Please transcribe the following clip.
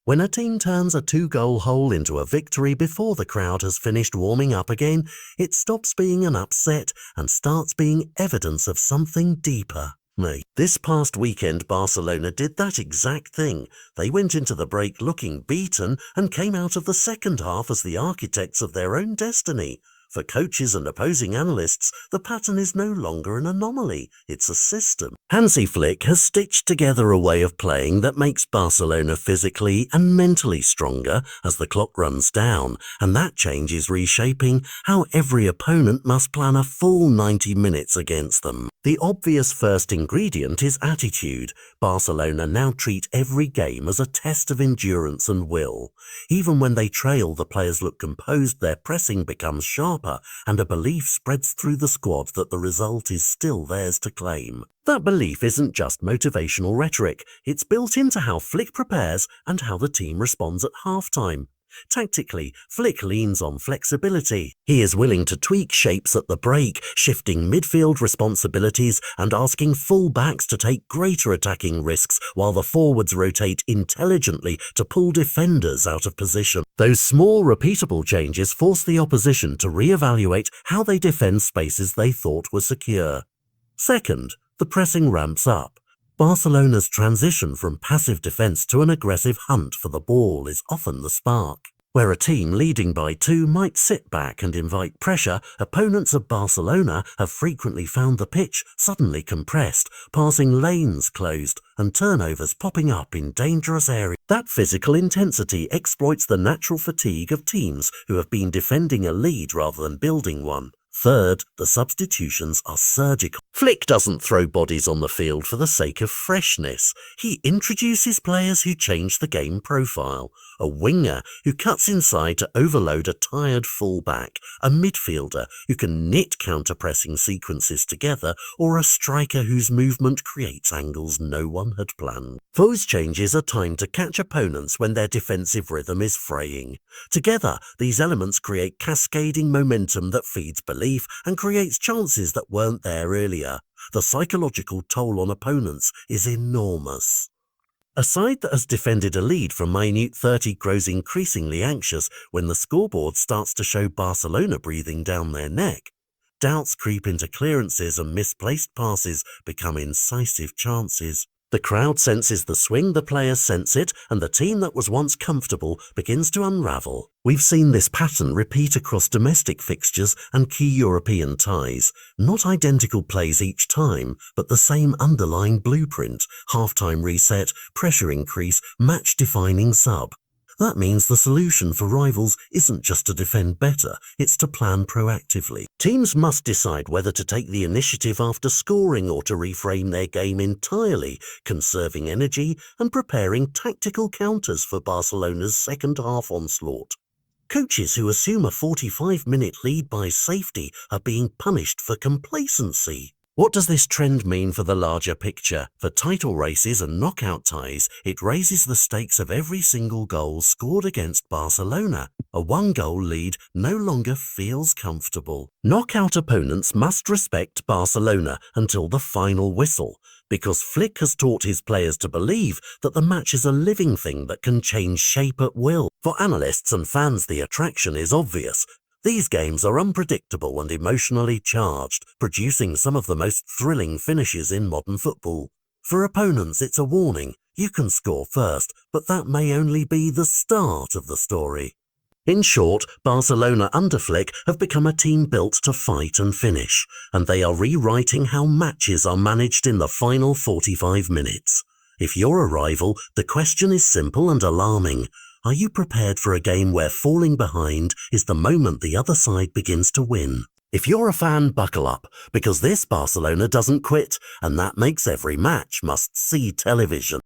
When a team turns a two-goal hole into a victory before the crowd has finished warming up again, it stops being an upset and starts being evidence of something deeper. This past weekend, Barcelona did that exact thing. They went into the break looking beaten and came out of the second half as the architects of their own destiny. For coaches and opposing analysts, the pattern is no longer an anomaly, it's a system. Hansi Flick has stitched together a way of playing that makes Barcelona physically and mentally stronger as the clock runs down, and that change is reshaping how every opponent must plan a full 90 minutes against them. The obvious first ingredient is attitude. Barcelona now treat every game as a test of endurance and will. Even when they trail, the players look composed, their pressing becomes sharper, and a belief spreads through the squad that the result is still theirs to claim. That belief isn't just motivational rhetoric, it's built into how Flick prepares and how the team responds at halftime. Tactically, Flick leans on flexibility. He is willing to tweak shapes at the break, shifting midfield responsibilities and asking full-backs to take greater attacking risks while the forwards rotate intelligently to pull defenders out of position. Those small, repeatable changes force the opposition to re-evaluate how they defend spaces they thought were secure. Second, the pressing ramps up. Barcelona's transition from passive defense to an aggressive hunt for the ball is often the spark. Where a team leading by 2 might sit back and invite pressure, opponents of Barcelona have frequently found the pitch suddenly compressed, passing lanes closed, and turnovers popping up in dangerous areas. That physical intensity exploits the natural fatigue of teams who have been defending a lead rather than building one. Third, the substitutions are surgical. Flick doesn't throw bodies on the field for the sake of freshness. He introduces players who change the game profile. A winger who cuts inside to overload a tired fullback, a midfielder who can knit counter-pressing sequences together, or a striker whose movement creates angles no one had planned. Those changes are timed to catch opponents when their defensive rhythm is fraying. Together, these elements create cascading momentum that feeds belief and creates chances that weren't there earlier. The psychological toll on opponents is enormous. A side that has defended a lead from minute 30 grows increasingly anxious when the scoreboard starts to show Barcelona breathing down their neck. Doubts creep into clearances and misplaced passes become incisive chances. The crowd senses the swing, the players sense it, and the team that was once comfortable begins to unravel. We've seen this pattern repeat across domestic fixtures and key European ties. Not identical plays each time, but the same underlying blueprint: halftime reset, pressure increase, match-defining sub. That means the solution for rivals isn't just to defend better, it's to plan proactively. Teams must decide whether to take the initiative after scoring or to reframe their game entirely, conserving energy and preparing tactical counters for Barcelona's second-half onslaught. Coaches who assume a 45-minute lead by safety are being punished for complacency. What does this trend mean for the larger picture? For title races and knockout ties, it raises the stakes of every single goal scored against Barcelona. A one-goal lead no longer feels comfortable. Knockout opponents must respect Barcelona until the final whistle, because Flick has taught his players to believe that the match is a living thing that can change shape at will. For analysts and fans, the attraction is obvious. These games are unpredictable and emotionally charged, producing some of the most thrilling finishes in modern football. For opponents, it's a warning. You can score first, but that may only be the start of the story. In short, Barcelona under Flick have become a team built to fight and finish, and they are rewriting how matches are managed in the final 45 minutes. If you're a rival, the question is simple and alarming. Are you prepared for a game where falling behind is the moment the other side begins to win? If you're a fan, buckle up, because this Barcelona doesn't quit, and that makes every match must-see television.